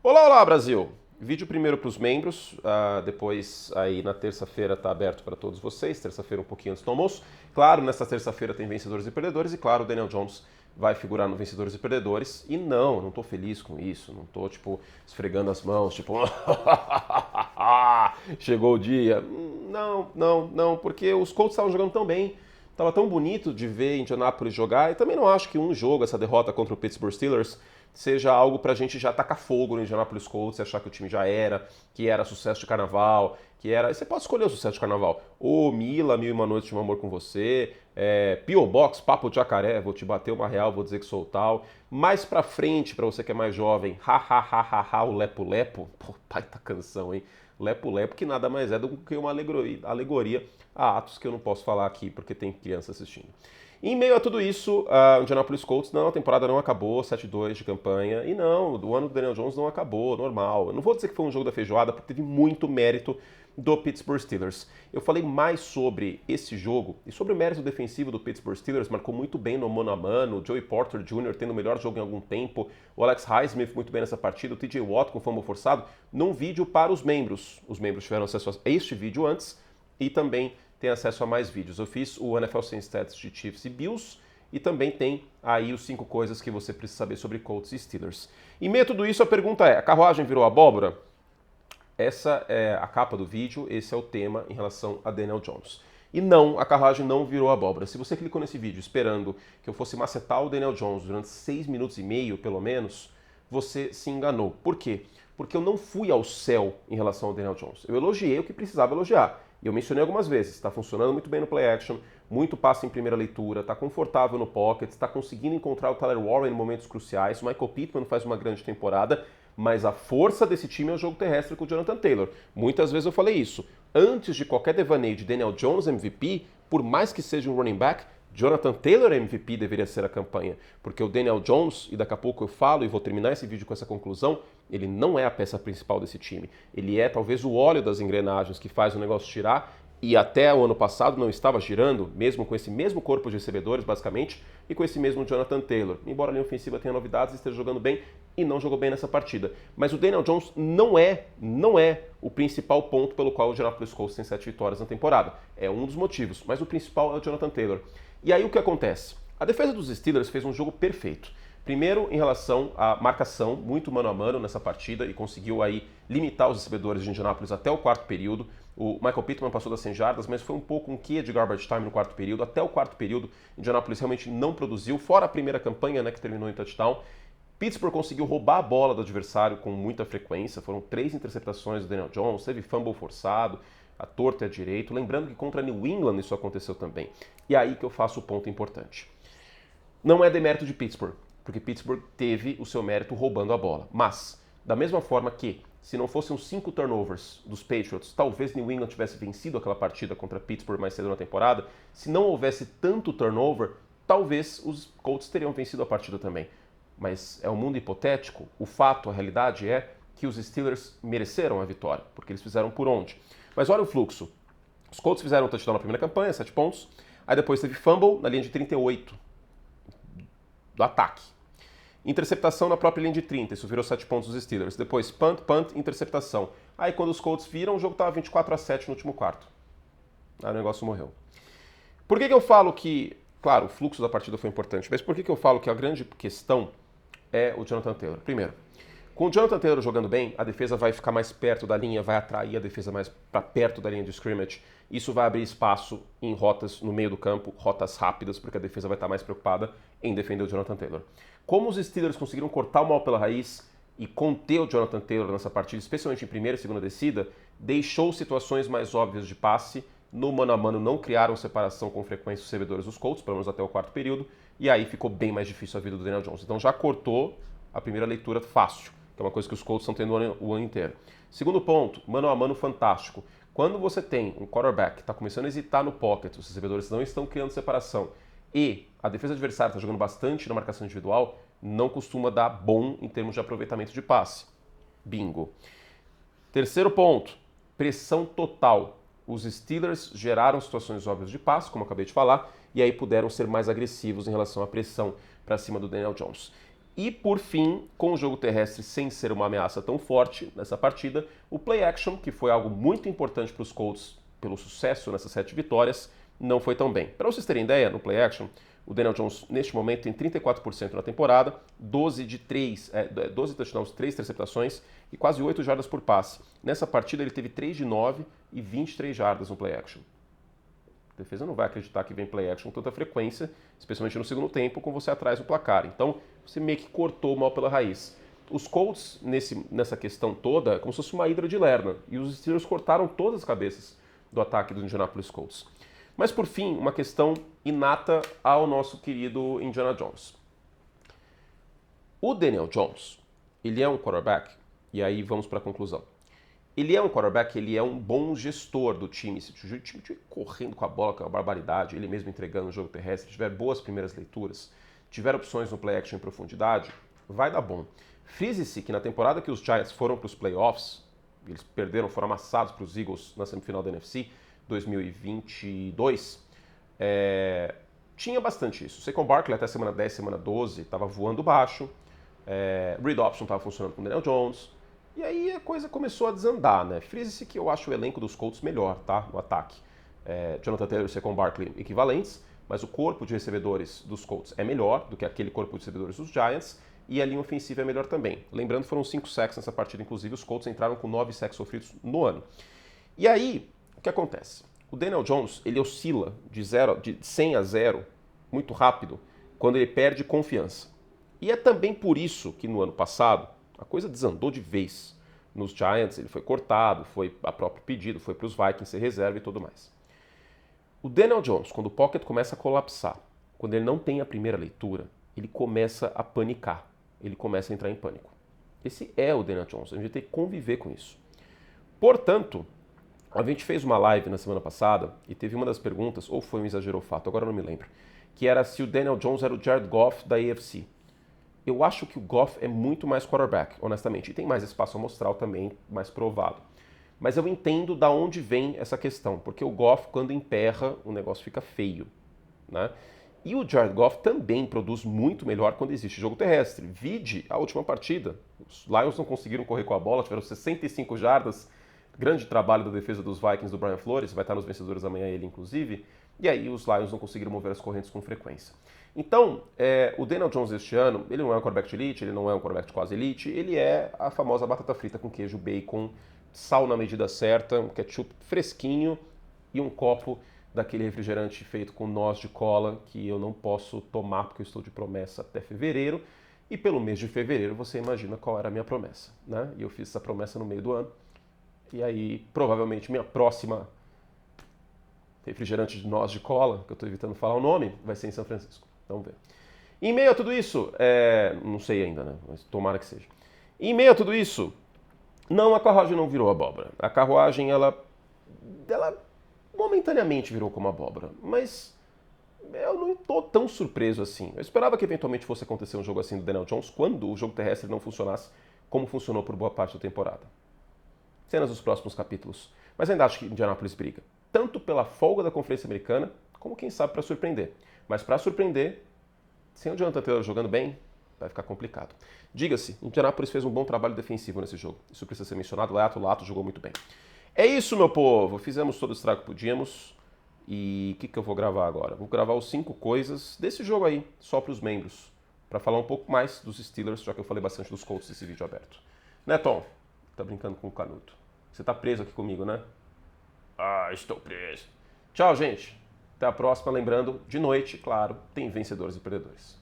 Olá, olá, Brasil! Vídeo primeiro para os membros, depois aí na terça-feira está aberto para todos vocês, terça-feira um pouquinho antes do almoço. Claro, nessa terça-feira tem vencedores e perdedores e claro, o Daniel Jones vai figurar no vencedores e perdedores. E não tô feliz com isso, não tô tipo esfregando as mãos, tipo chegou o dia. Não, porque os Colts estavam jogando tão bem. Tava tão bonito de ver Indianapolis jogar e também não acho que um jogo, essa derrota contra o Pittsburgh Steelers, seja algo pra gente já tacar fogo no Indianapolis Colts e achar que o time já era, que era sucesso de carnaval, que era... Você pode escolher o sucesso de carnaval. Ô, Mila, Mil e Uma Noites de um Amor com Você, P.O. Box, Papo de Jacaré, vou te bater uma real, vou dizer que sou tal. Mais pra frente, pra você que é mais jovem, ha, ha, ha, ha, ha, o Lepo Lepo. Pô, baita canção, hein? Lepo Lepo, que nada mais é do que uma alegoria a atos que eu não posso falar aqui porque tem criança assistindo. Em meio a tudo isso, o Indianapolis Colts, não, a temporada não acabou, 7-2 de campanha, e não, o ano do Daniel Jones não acabou, normal. Eu não vou dizer que foi um jogo da feijoada, porque teve muito mérito do Pittsburgh Steelers. Eu falei mais sobre esse jogo e sobre o mérito defensivo do Pittsburgh Steelers, marcou muito bem no mano a mano, o Joey Porter Jr. tendo o melhor jogo em algum tempo, o Alex Highsmith muito bem nessa partida, o TJ Watt com fumble forçado, num vídeo para os membros. Os membros tiveram acesso a este vídeo antes e também tem acesso a mais vídeos. Eu fiz o NFL Sem Stats de Chiefs e Bills e também tem aí os 5 coisas que você precisa saber sobre Colts e Steelers. Em meio a tudo isso, a pergunta é, a carruagem virou abóbora? Essa é a capa do vídeo, esse é o tema em relação a Daniel Jones. E não, a carruagem não virou abóbora. Se você clicou nesse vídeo esperando que eu fosse macetar o Daniel Jones durante 6 minutos e meio, pelo menos, você se enganou. Por quê? Porque eu não fui ao céu em relação ao Daniel Jones. Eu elogiei o que precisava elogiar. E eu mencionei algumas vezes, está funcionando muito bem no play action, muito passe em primeira leitura, está confortável no pocket, está conseguindo encontrar o Tyler Warren em momentos cruciais, o Michael Pittman faz uma grande temporada, mas a força desse time é o jogo terrestre com o Jonathan Taylor. Muitas vezes eu falei isso. Antes de qualquer devaneio de Daniel Jones MVP, por mais que seja um running back, Jonathan Taylor MVP deveria ser a campanha, porque o Daniel Jones, e daqui a pouco eu falo e vou terminar esse vídeo com essa conclusão, ele não é a peça principal desse time. Ele é talvez o óleo das engrenagens que faz o negócio girar e até o ano passado não estava girando, mesmo com esse mesmo corpo de recebedores, basicamente, e com esse mesmo Jonathan Taylor. Embora a linha ofensiva tenha novidades, esteja jogando bem e não jogou bem nessa partida. Mas o Daniel Jones não é o principal ponto pelo qual o Indianapolis Colts tem 7 vitórias na temporada. É um dos motivos, mas o principal é o Jonathan Taylor. E aí o que acontece? A defesa dos Steelers fez um jogo perfeito. Primeiro, em relação à marcação, muito mano a mano nessa partida e conseguiu aí limitar os recebedores de Indianapolis até o quarto período. O Michael Pittman passou das 100 jardas, mas foi um pouco um quê de garbage time no quarto período. Até o quarto período, Indianapolis realmente não produziu, fora a primeira campanha, né, que terminou em touchdown. Pittsburgh conseguiu roubar a bola do adversário com muita frequência. Foram 3 interceptações do Daniel Jones, teve fumble forçado, a torta e a direito. Lembrando que contra New England isso aconteceu também. E é aí que eu faço o ponto importante. Não é demérito de Pittsburgh, porque Pittsburgh teve o seu mérito roubando a bola. Mas, da mesma forma que, se não fossem os 5 turnovers dos Patriots, talvez New England tivesse vencido aquela partida contra Pittsburgh mais cedo na temporada, se não houvesse tanto turnover, talvez os Colts teriam vencido a partida também. Mas é um mundo hipotético, o fato, a realidade é que os Steelers mereceram a vitória, porque eles fizeram por onde. Mas olha o fluxo. Os Colts fizeram um touchdown na primeira campanha, 7 pontos, aí depois teve fumble na linha de 38 do ataque. Interceptação na própria linha de 30, isso virou 7 pontos dos Steelers. Depois punt, interceptação. Aí quando os Colts viram, o jogo estava 24-7 no último quarto. Aí o negócio morreu. Por que eu falo que, claro, o fluxo da partida foi importante, mas por que eu falo que a grande questão é o Jonathan Taylor? Primeiro, com o Jonathan Taylor jogando bem, a defesa vai ficar mais perto da linha, vai atrair a defesa mais para perto da linha de scrimmage. Isso vai abrir espaço em rotas no meio do campo, rotas rápidas, porque a defesa vai estar mais preocupada em defender o Jonathan Taylor. Como os Steelers conseguiram cortar o mal pela raiz e conter o Jonathan Taylor nessa partida, especialmente em primeira e segunda descida, deixou situações mais óbvias de passe. No mano a mano não criaram separação com frequência os recebedores dos Colts, pelo menos até o quarto período, e aí ficou bem mais difícil a vida do Daniel Jones. Então já cortou a primeira leitura fácil, que é uma coisa que os Colts estão tendo o ano inteiro. Segundo ponto, mano a mano fantástico. Quando você tem um quarterback que está começando a hesitar no pocket, os recebedores não estão criando separação, e a defesa adversária está jogando bastante na marcação individual, não costuma dar bom em termos de aproveitamento de passe. Bingo. Terceiro ponto, pressão total. Os Steelers geraram situações óbvias de passe, como eu acabei de falar, e aí puderam ser mais agressivos em relação à pressão para cima do Daniel Jones. E por fim, com o jogo terrestre sem ser uma ameaça tão forte nessa partida, o play action, que foi algo muito importante para os Colts pelo sucesso nessas 7 vitórias, não foi tão bem. Para vocês terem ideia, no play action, o Daniel Jones neste momento tem 34% na temporada, 12 touchdowns, 3 interceptações e quase 8 jardas por passe. Nessa partida ele teve 3 de 9 e 23 jardas no play action. A defesa não vai acreditar que vem play action com tanta frequência, especialmente no segundo tempo, com você atrás do placar. Então, você meio que cortou o mal pela raiz. Os Colts, nessa questão toda, como se fosse uma hidra de Lerna. E os Steelers cortaram todas as cabeças do ataque do Indianapolis Colts. Mas, por fim, uma questão inata ao nosso querido Indiana Jones. O Daniel Jones, ele é um quarterback, e aí vamos para a conclusão. Ele é um quarterback, ele é um bom gestor do time. Se o time estiver correndo com a bola, com a barbaridade, ele mesmo entregando o jogo terrestre, tiver boas primeiras leituras, tiver opções no play action em profundidade, vai dar bom. Frise-se que na temporada que os Giants foram para os playoffs, eles perderam, foram amassados para os Eagles na semifinal da NFC 2022, tinha bastante isso. O Saquon Barkley até semana 10, semana 12 estava voando baixo, read option estava funcionando com o Daniel Jones. E aí a coisa começou a desandar, né? Frise-se que eu acho o elenco dos Colts melhor, tá? No ataque. Jonathan Taylor e Saquon Barkley equivalentes, mas o corpo de recebedores dos Colts é melhor do que aquele corpo de recebedores dos Giants, e a linha ofensiva é melhor também. Lembrando, foram 5 sacks nessa partida, inclusive os Colts entraram com 9 sacks sofridos no ano. E aí, o que acontece? O Daniel Jones, ele oscila de 100 a 0 muito rápido quando ele perde confiança. E é também por isso que no ano passado a coisa desandou de vez. Nos Giants ele foi cortado, foi a próprio pedido, foi para os Vikings ser reserva e tudo mais. O Daniel Jones, quando o pocket começa a colapsar, quando ele não tem a primeira leitura, ele começa a panicar, ele começa a entrar em pânico. Esse é o Daniel Jones, a gente tem que conviver com isso. Portanto, a gente fez uma live na semana passada e teve uma das perguntas, ou foi um exagero ou fato, agora eu não me lembro, que era se o Daniel Jones era o Jared Goff da AFC. Eu acho que o Goff é muito mais quarterback, honestamente, e tem mais espaço amostral também, mais provado. Mas eu entendo da onde vem essa questão, porque o Goff, quando emperra, o negócio fica feio, né? E o Jared Goff também produz muito melhor quando existe jogo terrestre. Vide a última partida. Os Lions não conseguiram correr com a bola, tiveram 65 jardas. Grande trabalho da defesa dos Vikings do Brian Flores, vai estar nos vencedores amanhã ele, inclusive. E aí os Lions não conseguiram mover as correntes com frequência. Então, o Daniel Jones este ano, ele não é um quarterback de elite, ele não é um quarterback de quase elite, ele é a famosa batata frita com queijo, bacon, sal na medida certa, um ketchup fresquinho e um copo daquele refrigerante feito com noz de cola que eu não posso tomar porque eu estou de promessa até fevereiro. E pelo mês de fevereiro você imagina qual era a minha promessa, né? E eu fiz essa promessa no meio do ano. E aí, provavelmente, minha próxima refrigerante de noz de cola, que eu estou evitando falar o nome, vai ser em São Francisco. Vamos ver. Em meio a tudo isso, não sei ainda, né? Mas tomara que seja. Em meio a tudo isso, não, a carruagem não virou abóbora. A carruagem, ela momentaneamente virou como abóbora. Mas eu não estou tão surpreso assim. Eu esperava que eventualmente fosse acontecer um jogo assim do Daniel Jones quando o jogo terrestre não funcionasse como funcionou por boa parte da temporada. Cenas dos próximos capítulos. Mas ainda acho que Indianapolis briga. Tanto pela folga da Conferência Americana, como quem sabe para surpreender. Mas para surpreender, sem o Jonathan Taylor jogando bem, vai ficar complicado. Diga-se, Indianapolis fez um bom trabalho defensivo nesse jogo. Isso precisa ser mencionado. Lato jogou muito bem. É isso, meu povo. Fizemos todo o estrago que podíamos. E o que eu vou gravar agora? Vou gravar os 5 coisas desse jogo aí, só para os membros. Para falar um pouco mais dos Steelers, já que eu falei bastante dos Colts nesse vídeo aberto. Né, Tom? Tá brincando com o Canuto. Você tá preso aqui comigo, né? Ah, estou preso. Tchau, gente. Até a próxima. Lembrando, de noite, claro, tem vencedores e perdedores.